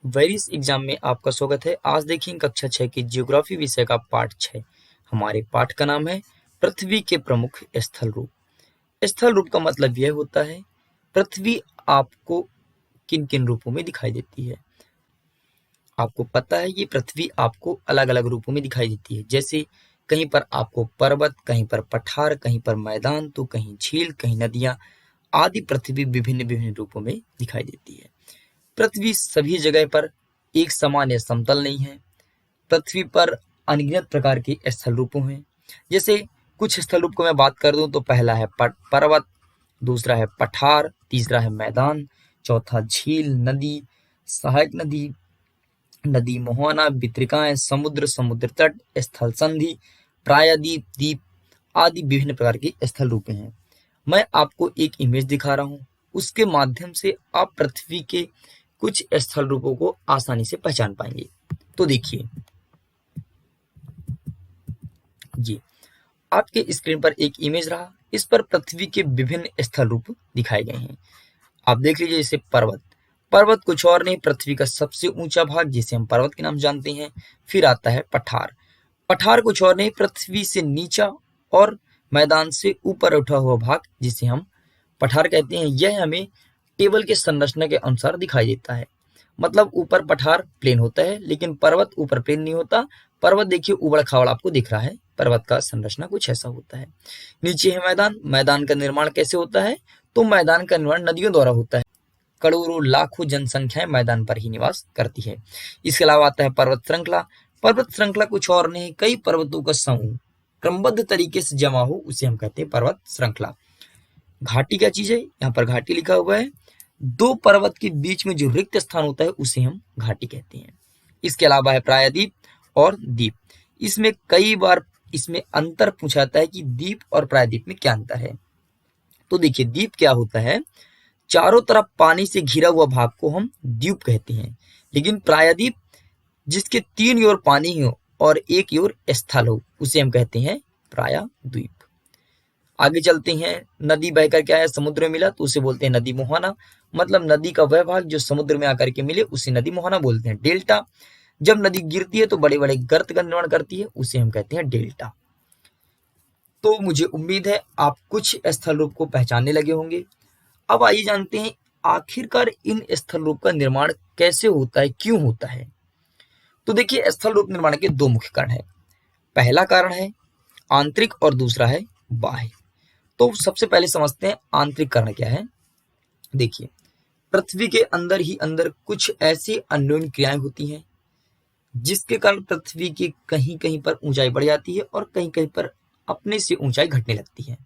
Various exam में आपका स्वागत है। आज देखेंगे कक्षा 6 की ज्योग्राफी विषय का पाठ 6। हमारे पाठ का नाम है पृथ्वी के प्रमुख स्थल रूप। स्थल रूप का मतलब यह होता है पृथ्वी आपको किन किन रूपों में दिखाई देती है। आपको पता है ये पृथ्वी आपको अलग अलग रूपों में दिखाई देती है, जैसे कहीं पर आपको पर्वत, कहीं पर पठार, कहीं पर मैदान, तो कहीं झील, कहीं नदियां आदि पृथ्वी विभिन्न विभिन्न रूपों में दिखाई देती है। पृथ्वी सभी जगह पर एक समान या समतल नहीं है। पृथ्वी पर अनगिनत प्रकार के स्थल रूपों हैं। जैसे कुछ स्थल रूप को मैं बात कर दूं तो पहला है पर्वत, दूसरा है पठार, तीसरा है मैदान, चौथा झील, नदी, सहायक नदी, नदी मुहाना, वितरिकाएं, समुद्र, समुद्र तट, स्थल संधि, प्रायद्वीप, द्वीप आदि विभिन्न प्रकार के स्थल रूप हैं। मैं आपको एक इमेज दिखा रहा हूं, उसके माध्यम से आप पृथ्वी के कुछ स्थल रूपों को आसानी से पहचान पाएंगे। तो देखिए, जी आपके स्क्रीन पर एक इमेज रहा, इस पर पृथ्वी के विभिन्न स्थल रूप दिखाए गए हैं। आप देख लीजिए, जैसे पर्वत। पर्वत कुछ और नहीं, पृथ्वी का सबसे ऊंचा भाग जिसे हम पर्वत के नाम जानते हैं। फिर आता है पठार। पठार कुछ और नहीं, पृथ्वी से नीचा और मैदान से ऊपर उठा हुआ भाग जिसे हम पठार कहते हैं। यह हमें टेबल के संरचना के अनुसार दिखाई देता है। मतलब ऊपर पठार प्लेन होता है, लेकिन पर्वत ऊपर प्लेन नहीं होता। पर्वत देखिए उबड़ खाबड़ आपको दिख रहा है, पर्वत का संरचना कुछ ऐसा होता है। नीचे है मैदान। मैदान का निर्माण कैसे होता है? तो मैदान का निर्माण नदियों द्वारा होता है। करोड़ों लाखों जनसंख्याएं मैदान पर ही निवास करती है। इसके अलावा आता है पर्वत श्रृंखला। पर्वत श्रृंखला कुछ और नहीं, कई पर्वतों का समूह क्रमबद्ध तरीके से जमा हो, उसे हम कहते हैं पर्वत श्रृंखला। घाटी क्या चीज है? यहाँ पर घाटी लिखा हुआ है। दो पर्वत के बीच में जो रिक्त स्थान होता है उसे हम घाटी कहते हैं। इसके अलावा है प्रायद्वीप और द्वीप। इसमें कई बार इसमें अंतर पूछा जाता है कि द्वीप और प्रायद्वीप में क्या अंतर है। तो देखिए, द्वीप क्या होता है? चारों तरफ पानी से घिरा हुआ भाग को हम द्वीप कहते हैं। लेकिन प्रायद्वीप जिसके तीन ओर पानी हो और एक ओर स्थल हो, उसे हम कहते हैं प्रायद्वीप। आगे चलते हैं। नदी बहकर क्या है? समुद्र में मिला तो उसे बोलते हैं नदी मुहाना। मतलब नदी का वह भाग जो समुद्र में आकर के मिले उसे नदी मुहाना बोलते हैं। डेल्टा, जब नदी गिरती है तो बड़े बड़े गर्त का निर्माण करती है, उसे हम कहते हैं डेल्टा। तो मुझे उम्मीद है आप कुछ स्थल रूप को पहचानने लगे होंगे। अब आइए जानते हैं आखिरकार इन स्थल रूप का निर्माण कैसे होता है, क्यों होता है। तो देखिए, स्थल रूप निर्माण के दो मुख्य कारण है। पहला कारण है आंतरिक और दूसरा है बाह्य। तो सबसे पहले समझते हैं आंतरिक कारण क्या है। देखिए, पृथ्वी के अंदर ही अंदर कुछ ऐसी अन्योन्य क्रियाएं होती हैं जिसके कारण पृथ्वी की कहीं कहीं पर ऊंचाई बढ़ जाती है और कहीं कहीं पर अपने से ऊंचाई घटने लगती है।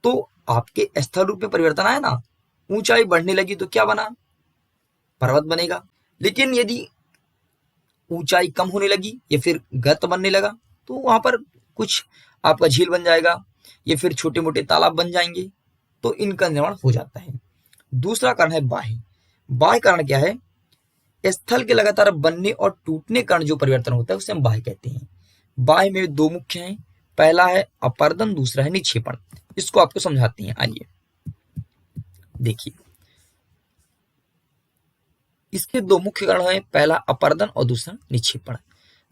तो आपके स्थल रूप में परिवर्तन आया ना, ऊंचाई बढ़ने लगी तो क्या बना? पर्वत बनेगा। लेकिन यदि ऊंचाई कम होने लगी या फिर गर्त बनने लगा तो वहां पर कुछ आपका झील बन जाएगा या फिर छोटे मोटे तालाब बन जाएंगे, तो इनका निर्माण हो जाता है। दूसरा कारण है बाह्य। बाह्य कारण क्या है? स्थल के लगातार बनने और टूटने कारण जो परिवर्तन होता है उसे हम बाह्य कहते हैं। बाह्य में दो मुख्य हैं, पहला है अपर्दन, दूसरा है निक्षेपण। इसको आपको समझाते हैं। आइए देखिए, इसके दो मुख्य कारण हैं, पहला अपर्दन और दूसरा निक्षेपण।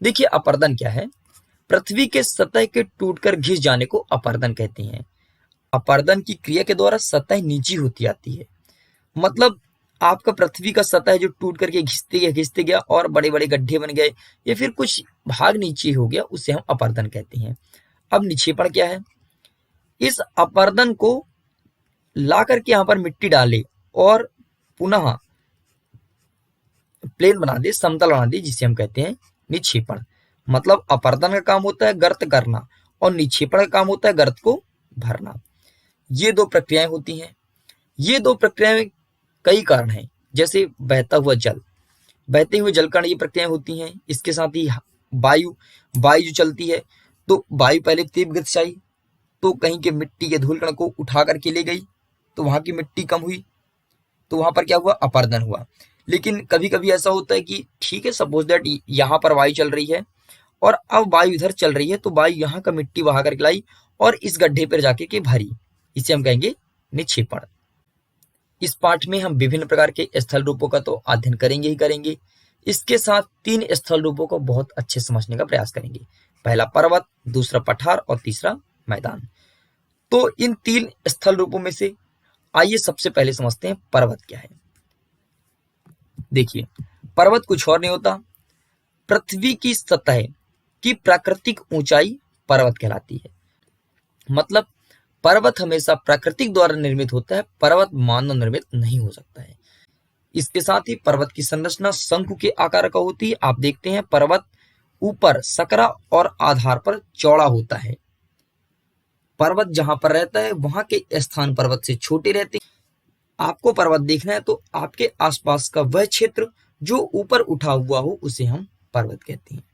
देखिए, अपर्दन क्या है? पृथ्वी के सतह के टूटकर घिस जाने को अपर्दन कहते हैं। अपर्दन की क्रिया के द्वारा सतह नीची होती आती है। मतलब आपका पृथ्वी का सतह जो टूट करके घिसते गया और बड़े बड़े गड्ढे बन गए या फिर कुछ भाग नीचे हो गया, उसे हम अपर्दन कहते हैं। अब निक्षेपण क्या है? इस अपर्दन को ला करके यहाँ पर मिट्टी डाले और पुनः प्लेन बना दे, समतल बना दे, जिसे हम कहते हैं निक्षेपण। मतलब अपर्दन का काम होता है गर्त करना और निक्षेपण का काम होता है गर्त को भरना। ये दो प्रक्रियाएं होती हैं। ये दो प्रक्रियाएं में कई कारण हैं, जैसे बहता हुआ जल, बहते हुए जल कारण ये प्रक्रियाएं होती हैं। इसके साथ ही वायु वायु जो चलती है, तो वायु पहले तीव्र गति से आई तो कहीं के मिट्टी के धूल कण को उठा करके ले गई, तो वहां की मिट्टी कम हुई, तो वहां पर क्या हुआ? अपर्दन हुआ। लेकिन कभी कभी ऐसा होता है कि ठीक है, सपोज दैट यहाँ पर वायु चल रही है और अब वायु इधर चल रही है, तो वायु यहाँ का मिट्टी बहा करके लाई और इस गड्ढे पर जाके के भरी, इसे हम कहेंगे निक्षेपण। इस पाठ में हम विभिन्न प्रकार के स्थल रूपों का तो अध्ययन करेंगे ही करेंगे, इसके साथ 3 स्थल रूपों को बहुत अच्छे समझने का प्रयास करेंगे। पहला पर्वत, दूसरा पठार और तीसरा मैदान। तो इन 3 स्थल रूपों में से आइए सबसे पहले समझते हैं पर्वत क्या है। देखिए, पर्वत कुछ और नहीं होता, पृथ्वी की सतह की प्राकृतिक ऊंचाई पर्वत कहलाती है। मतलब पर्वत हमेशा प्राकृतिक द्वारा निर्मित होता है, पर्वत मानव निर्मित नहीं हो सकता है। इसके साथ ही पर्वत की संरचना शंकु के आकार का होती है। आप देखते हैं पर्वत ऊपर सकरा और आधार पर चौड़ा होता है। पर्वत जहां पर रहता है वहां के स्थान पर्वत से छोटे रहते हैं। आपको पर्वत देखना है तो आपके आसपास का वह क्षेत्र जो ऊपर उठा हुआ हो उसे हम पर्वत कहते हैं।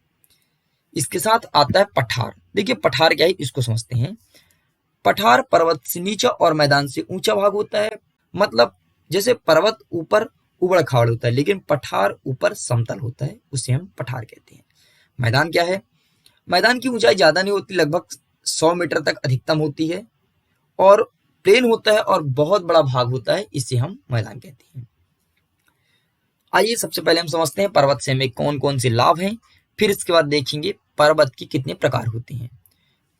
इसके साथ आता है पठार। देखिए पठार क्या है इसको समझते हैं। पठार पर्वत से नीचा और मैदान से ऊंचा भाग होता है। मतलब जैसे पर्वत ऊपर उबड़ खाबड़ होता है लेकिन पठार ऊपर समतल होता है, उसे हम पठार कहते हैं। मैदान क्या है? मैदान की ऊंचाई ज्यादा नहीं होती, लगभग 100 मीटर तक अधिकतम होती है और प्लेन होता है और बहुत बड़ा भाग होता है, इसे हम मैदान कहते हैं। आइए सबसे पहले हम समझते हैं पर्वत से हमें कौन कौन से लाभ हैं, फिर इसके बाद देखेंगे पर्वत के कितने प्रकार होते हैं।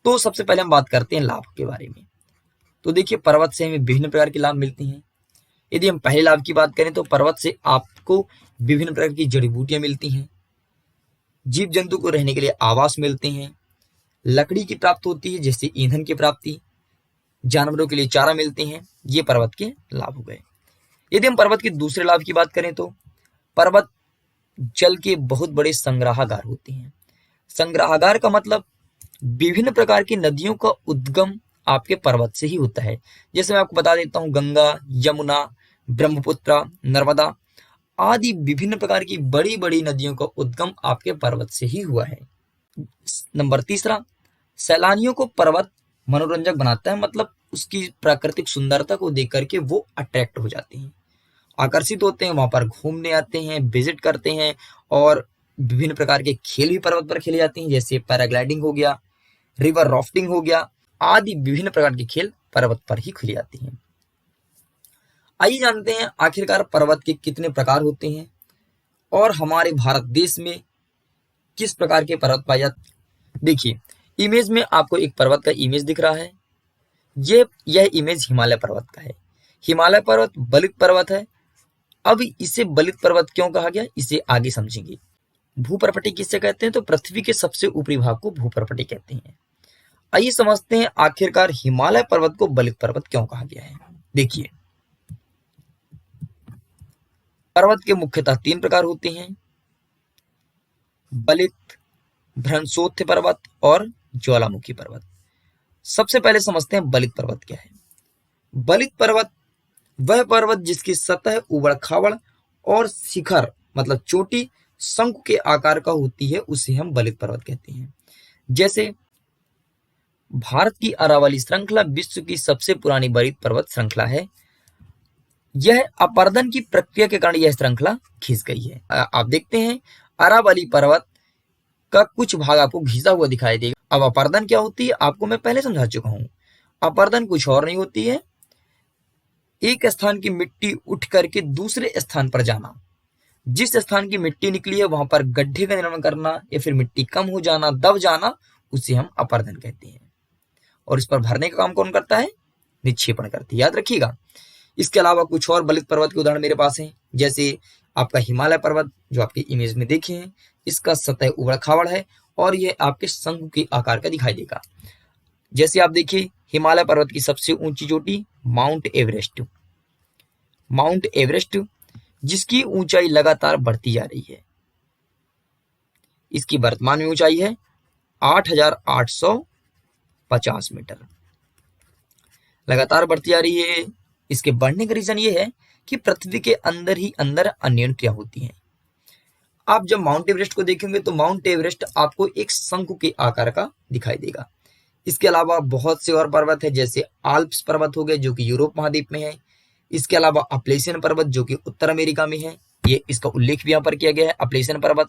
तो सबसे पहले हम बात करते हैं लाभ के बारे में। तो देखिए पर्वत से हमें विभिन्न प्रकार के लाभ मिलते हैं। यदि हम पहले लाभ की बात करें तो पर्वत से आपको विभिन्न प्रकार की जड़ी बूटियां मिलती हैं, जीव जंतु को रहने के लिए आवास मिलते हैं, लकड़ी की प्राप्ति होती है जैसे ईंधन की प्राप्ति, जानवरों के लिए चारा मिलते हैं। ये पर्वत के लाभ हो गए। यदि हम पर्वत के दूसरे लाभ की बात करें तो पर्वत जल के बहुत बड़े संग्रहागार होते हैं। संग्रहागार का मतलब विभिन्न प्रकार की नदियों का उद्गम आपके पर्वत से ही होता है। जैसे मैं आपको बता देता हूँ, गंगा, यमुना, ब्रह्मपुत्र, नर्मदा आदि विभिन्न प्रकार की बड़ी बड़ी नदियों का उद्गम आपके पर्वत से ही हुआ है। नंबर तीसरा, सैलानियों को पर्वत मनोरंजक बनाता है। मतलब उसकी प्राकृतिक सुंदरता को देख करके वो अट्रैक्ट हो जाते हैं, आकर्षित होते हैं, वहां पर घूमने आते हैं, विजिट करते हैं और विभिन्न प्रकार के खेल भी पर्वत पर खेले जाते हैं जैसे पैराग्लाइडिंग हो गया, रिवर राफ्टिंग हो गया आदि विभिन्न प्रकार के खेल पर्वत पर ही खेले जाते हैं। आइए जानते हैं आखिरकार पर्वत के कितने प्रकार होते हैं और हमारे भारत देश में किस प्रकार के पर्वत पाए जाते हैं। देखिए इमेज में आपको एक पर्वत का इमेज दिख रहा है। यह इमेज हिमालय पर्वत का है। हिमालय पर्वत बलित पर्वत है। अब इसे बलित पर्वत क्यों कहा गया, इसे आगे समझेंगे। भूपर्पटी किससे कहते हैं, तो पृथ्वी के सबसे ऊपरी भाग को भूपर्पटी कहते हैं। आइए समझते हैं आखिरकार हिमालय पर्वत को बलित पर्वत क्यों कहा गया है। देखिए पर्वत के मुख्यतः 3 प्रकार होते हैं, बलित, भ्रंशोत्थ पर्वत और ज्वालामुखी पर्वत। सबसे पहले समझते हैं बलित पर्वत क्या है। बलित पर्वत वह पर्वत जिसकी सतह उबड़ खाबड़ और शिखर मतलब चोटी शंकु के आकार का होती है, उसे हम बलित पर्वत कहते हैं। जैसे भारत की अरावली श्रृंखला विश्व की सबसे पुरानी बलित पर्वत श्रृंखला है। यह अपर्दन की प्रक्रिया के कारण यह श्रृंखला खिंच गई है। आप देखते हैं अरावली पर्वत का कुछ भाग आपको घिसा हुआ दिखाई देगा। अब अपर्दन क्या होती है आपको मैं पहले समझा चुका हूं। अपर्दन कुछ और नहीं होती है, एक स्थान की मिट्टी उठ करके दूसरे स्थान पर जाना। जिस स्थान की मिट्टी निकली है वहां पर गड्ढे का निर्माण करना या फिर मिट्टी कम हो जाना, दब जाना, उसे हम अपर्दन कहते हैं। और इस पर भरने का काम कौन करता है, निक्षेपण करती है, याद रखिएगा। इसके अलावा कुछ और बलित पर्वत के उदाहरण मेरे पास हैं। जैसे आपका हिमालय पर्वत जो आपके इमेज में देखे हैं, इसका सतह उबड़ खाबड़ है और यह आपके शंकु के आकार का दिखाई देगा। जैसे आप देखिए हिमालय पर्वत की सबसे ऊंची चोटी माउंट एवरेस्ट, माउंट एवरेस्ट जिसकी ऊंचाई लगातार बढ़ती जा रही है। इसकी वर्तमान में ऊंचाई है 8,850 मीटर, लगातार बढ़ती जा रही है। इसके बढ़ने का रीजन ये है कि पृथ्वी के अंदर ही अंदर अन्योन्य क्रिया होती है। आप जब माउंट एवरेस्ट को देखेंगे तो माउंट एवरेस्ट आपको एक शंकु के आकार का दिखाई देगा। इसके अलावा बहुत से और पर्वत है, जैसे आल्प्स पर्वत हो गए जो कि यूरोप महाद्वीप में है। इसके अलावा अपलेशियन पर्वत जो कि उत्तर अमेरिका में है, ये इसका उल्लेख भी यहाँ पर किया गया है, अपलेशियन पर्वत।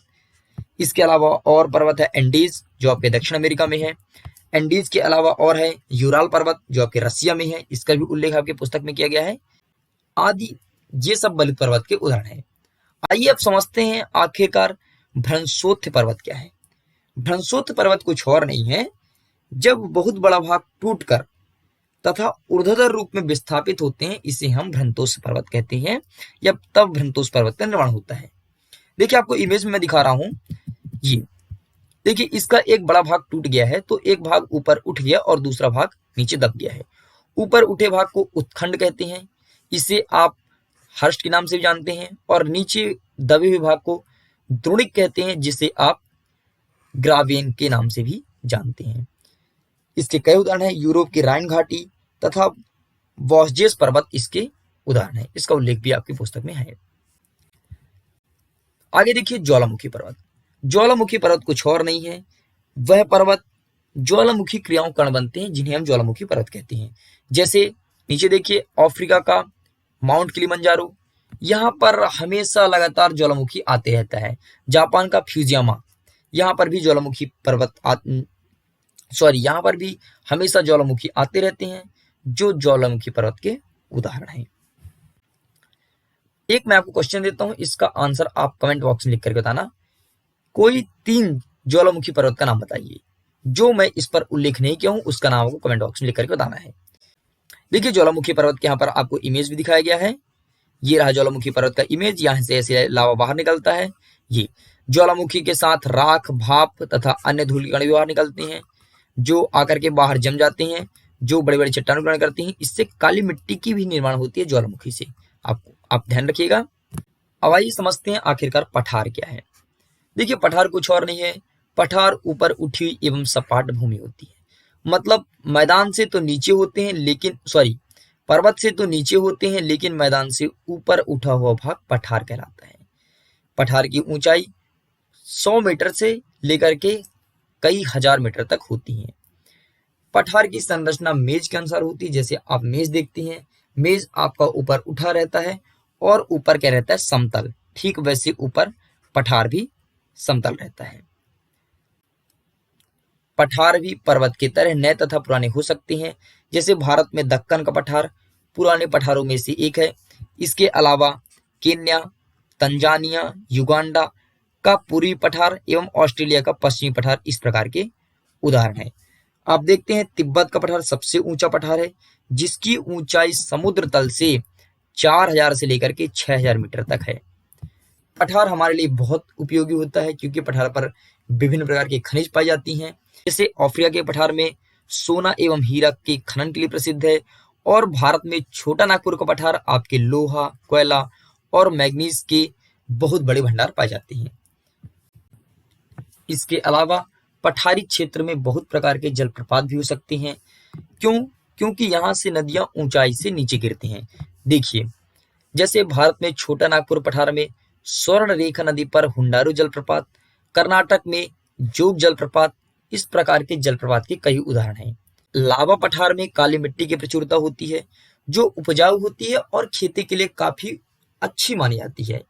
इसके अलावा और पर्वत है एंडीज जो आपके दक्षिण अमेरिका में है। एंडीज के अलावा और है यूराल पर्वत जो आपके रसिया में है, इसका भी उल्लेख आपके पुस्तक में किया गया है। आदि, ये सब बलित पर्वत के उदाहरण हैं। आइए अब समझते हैं आखिरकार भ्रंशोत्थ पर्वत क्या है। भ्रंशोत्थ पर्वत कुछ और नहीं है, जब बहुत बड़ा भाग टूटकर तथा ऊर्ध्वाधर रूप में विस्थापित होते हैं, इसे हम भ्रंतोष्ठ पर्वत कहते हैं, या तब भ्रंतोष्ठ पर्वत का निर्माण होता है। देखिए आपको इमेज में मैं दिखा रहा हूं, ये देखिए इसका एक बड़ा भाग टूट गया है, तो एक भाग ऊपर उठ गया और दूसरा भाग नीचे दब गया है। ऊपर उठे भाग को उत्खंड कहते हैं, इसे आप हर्ष के नाम से भी जानते हैं, और नीचे दबे हुए भाग को द्रोणिक कहते हैं, जिसे आप ग्रावेन के नाम से भी जानते हैं। इसके कई उदाहरण हैं, यूरोप की राइन घाटी तथा वॉस्जेस पर्वत इसके उदाहरण है। इसका उल्लेख भी आपकी पुस्तक में है। आगे देखिए ज्वालामुखी पर्वत। ज्वालामुखी पर्वत कुछ और नहीं है, वह पर्वत ज्वालामुखी क्रियाओं कारण बनते हैं, जिन्हें हम ज्वालामुखी पर्वत कहते हैं। जैसे नीचे देखिए अफ्रीका का माउंट किलिमंजारो, यहाँ पर हमेशा लगातार ज्वालामुखी आते रहता है। जापान का फ्यूजियामा, यहाँ पर भी ज्वालामुखी पर्वत यहाँ पर भी हमेशा ज्वालामुखी आते रहते हैं, जो ज्वालामुखी पर्वत के उदाहरण हैं। एक मैं आपको क्वेश्चन देता हूं, इसका आंसर आप कमेंट बॉक्स में लिख करके बताना। कोई 3 ज्वालामुखी पर्वत का नाम बताइए। जो मैं इस पर उल्लेख नहीं किया हूं, उसका नाम आपको कमेंट बॉक्स में लिख करके बताना है। देखिए ज्वालामुखी पर्वत के यहाँ पर आपको इमेज भी दिखाया गया है। ये रहा ज्वालामुखी पर्वत का इमेज, यहाँ से ऐसे लावा बाहर निकलता है। ये ज्वालामुखी के साथ राख, भाप तथा अन्य धूल कण भी बाहर निकलते हैं, जो आकर के बाहर जम जाते हैं, जो बड़े बड़े चट्टानों ग्रहण करती हैं। इससे काली मिट्टी की भी निर्माण होती है ज्वालामुखी से। आप ध्यान रखिएगा। अब आइए समझते हैं आखिरकार पठार क्या है। देखिए पठार कुछ और नहीं है, पठार ऊपर उठी एवं सपाट भूमि होती है। मतलब मैदान से तो नीचे होते हैं, लेकिन पर्वत से तो नीचे होते हैं, लेकिन मैदान से ऊपर उठा हुआ भाग पठार कहलाता है। पठार की ऊंचाई 100 मीटर से लेकर के कई हजार मीटर तक होती है। पठार की संरचना मेज के अनुसार होती है। जैसे आप मेज देखते हैं, मेज आपका ऊपर उठा रहता है और ऊपर क्या रहता है, समतल। ठीक वैसे ऊपर पठार भी समतल रहता है। पठार भी पर्वत की तरह नए तथा पुराने हो सकते हैं। जैसे भारत में दक्कन का पठार पुराने पठारों में से एक है। इसके अलावा केन्या, तंजानिया, युगांडा का पूर्वी पठार एवं ऑस्ट्रेलिया का पश्चिमी पठार इस प्रकार के उदाहरण हैं। आप देखते हैं तिब्बत का पठार सबसे ऊंचा पठार है, जिसकी ऊंचाई समुद्र तल से 4000 से लेकर के 6000 मीटर तक है। पठार हमारे लिए बहुत उपयोगी होता है, क्योंकि पठार पर विभिन्न प्रकार के खनिज पाई जाती हैं। जैसे अफ्रीका के पठार में सोना एवं हीरा के खनन के लिए प्रसिद्ध है, और भारत में छोटा नागपुर का पठार आपके लोहा, कोयला और मैग्नीज के बहुत बड़े भंडार पाए जाते हैं। इसके अलावा पठारी क्षेत्र में बहुत प्रकार के जलप्रपात भी हो सकते हैं। क्योंकि यहाँ से नदियां ऊंचाई से नीचे गिरती हैं। देखिए जैसे भारत में छोटा नागपुर पठार में स्वर्ण रेखा नदी पर हुंडारू जलप्रपात, कर्नाटक में जोग जलप्रपात, इस प्रकार के जलप्रपात के कई उदाहरण हैं। लावा पठार में काली मिट्टी की प्रचुरता होती है, जो उपजाऊ होती है और खेती के लिए काफी अच्छी मानी जाती है।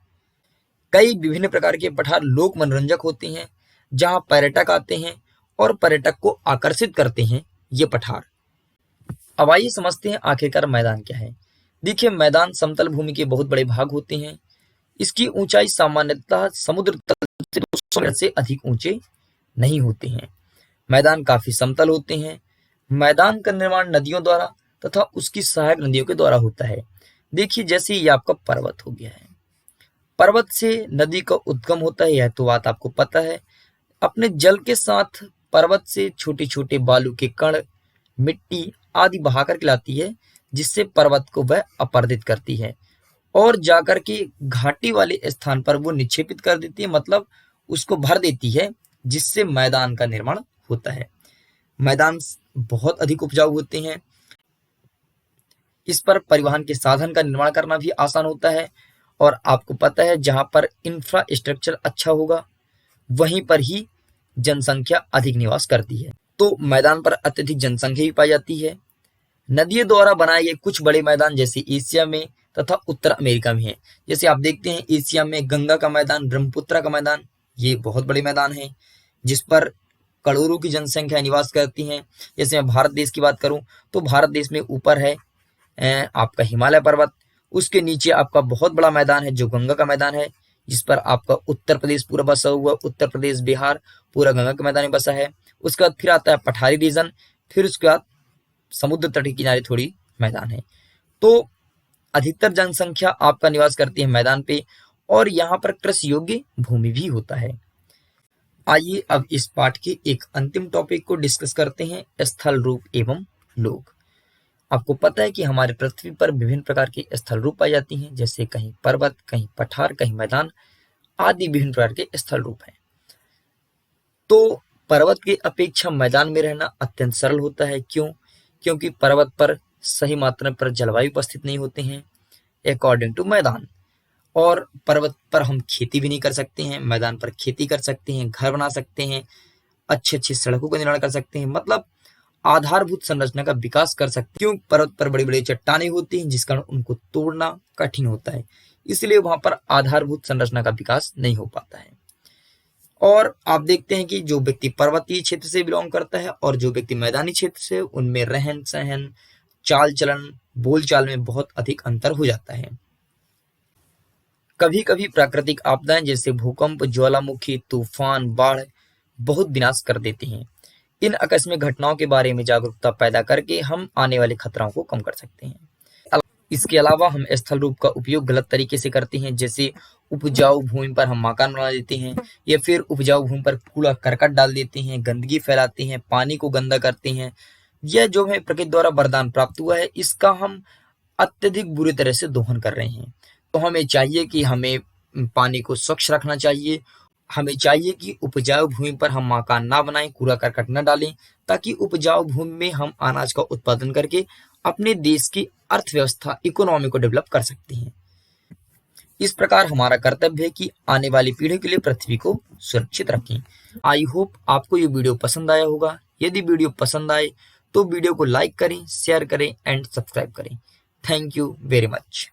कई विभिन्न प्रकार के पठार लोक मनोरंजक होते हैं, जहां पर्यटक आते हैं और पर्यटक को आकर्षित करते हैं ये पठार। अब आइए समझते हैं आखिरकार मैदान क्या है। देखिए मैदान समतल भूमि के बहुत बड़े भाग होते हैं। इसकी ऊंचाई सामान्यतः समुद्र तल से 200 मीटर से अधिक ऊंचे नहीं होते हैं। मैदान काफी समतल होते हैं। मैदान का निर्माण नदियों द्वारा तथा उसकी सहायक नदियों के द्वारा होता है। देखिए जैसे ये आपका पर्वत हो गया है, पर्वत से नदी का उद्गम होता है, यह तो बात आपको पता है। अपने जल के साथ पर्वत से छोटे छोटे बालू के कण, मिट्टी आदि बहाकर लाती है, जिससे पर्वत को वह अपरदित करती है और जाकर के घाटी वाले स्थान पर वो निक्षेपित कर देती है, मतलब उसको भर देती है, जिससे मैदान का निर्माण होता है। मैदान बहुत अधिक उपजाऊ होते हैं। इस पर परिवहन के साधन का निर्माण करना भी आसान होता है, और आपको पता है जहां पर इंफ्रास्ट्रक्चर अच्छा होगा वहीं पर ही जनसंख्या अधिक निवास करती है। तो मैदान पर अत्यधिक जनसंख्या भी पाई जाती है। नदियों द्वारा बनाए गए कुछ बड़े मैदान जैसे एशिया में तथा उत्तर अमेरिका में है। जैसे आप देखते हैं एशिया में गंगा का मैदान, ब्रह्मपुत्र का मैदान, ये बहुत बड़े मैदान है जिस पर करोड़ों की जनसंख्या निवास करती है। जैसे मैं भारत देश की बात करूं तो भारत देश में ऊपर है आपका हिमालय पर्वत, उसके नीचे आपका बहुत बड़ा मैदान है जो गंगा का मैदान है, जिस पर आपका उत्तर प्रदेश पूरा बसा हुआ, उत्तर प्रदेश बिहार पूरा गंगा के मैदान में बसा है। उसके बाद फिर आता है पठारी रीजन, फिर उसके बाद समुद्र तट के किनारे थोड़ी मैदान है। तो अधिकतर जनसंख्या आपका निवास करती है मैदान पे, और यहाँ पर कृषि योग्य भूमि भी होता है। आइए अब इस पाठ के एक अंतिम टॉपिक को डिस्कस करते हैं, स्थल रूप एवं लोक। आपको पता है कि हमारे पृथ्वी पर विभिन्न प्रकार के स्थल रूप पाई जाती हैं, जैसे कहीं पर्वत, कहीं पठार, कहीं मैदान आदि विभिन्न प्रकार के स्थल रूप हैं। तो पर्वत की अपेक्षा मैदान में रहना अत्यंत सरल होता है। क्यों? क्योंकि पर्वत पर सही मात्रा पर जलवायु उपस्थित नहीं होते हैं अकॉर्डिंग टू मैदान, और पर्वत पर हम खेती भी नहीं कर सकते हैं, मैदान पर खेती कर सकते हैं, घर बना सकते हैं, अच्छी अच्छी सड़कों का निर्माण कर सकते हैं, मतलब आधारभूत संरचना का विकास कर सकते हैं। क्यों? पर्वत पर बड़ी बड़ी चट्टानें होती हैं, जिस कारण उनको तोड़ना कठिन होता है, इसलिए वहां पर आधारभूत संरचना का विकास नहीं हो पाता है। और आप देखते हैं कि जो व्यक्ति पर्वतीय क्षेत्र से बिलोंग करता है और जो व्यक्ति मैदानी क्षेत्र से, उनमें रहन सहन, चाल चलन, बोलचाल में बहुत अधिक अंतर हो जाता है। कभी कभी प्राकृतिक आपदाएं जैसे भूकंप, ज्वालामुखी, तूफान, बाढ़ बहुत विनाश कर देती हैं। इन आकस्मिक घटनाओं के बारे में जागरूकता पैदा करके हम आने वाले खतरों को कम कर सकते हैं। इसके अलावा हम स्थल रूप का उपयोग गलत तरीके से करते हैं, जैसे उपजाऊ भूमि पर हम मकान बना देते हैं, या फिर उपजाऊ भूमि पर कूड़ा करकट डाल देते हैं, गंदगी फैलाते हैं, पानी को गंदा करते हैं। यह जो हमें प्रकृति द्वारा वरदान प्राप्त हुआ है, इसका हम अत्यधिक बुरी तरह से दोहन कर रहे हैं। तो हमें चाहिए कि हमें पानी को स्वच्छ रखना चाहिए। हमें चाहिए कि उपजाऊ भूमि पर हम मकान ना बनाएं, कूड़ा करकट न डालें, ताकि उपजाऊ भूमि में हम अनाज का उत्पादन करके अपने देश की अर्थव्यवस्था, इकोनॉमी को डेवलप कर सकते हैं। इस प्रकार हमारा कर्तव्य है कि आने वाली पीढ़ी के लिए पृथ्वी को सुरक्षित रखें। आई होप आपको ये वीडियो पसंद आया होगा। यदि वीडियो पसंद आए तो वीडियो को लाइक करें, शेयर करें एंड सब्सक्राइब करें। Thank you very much.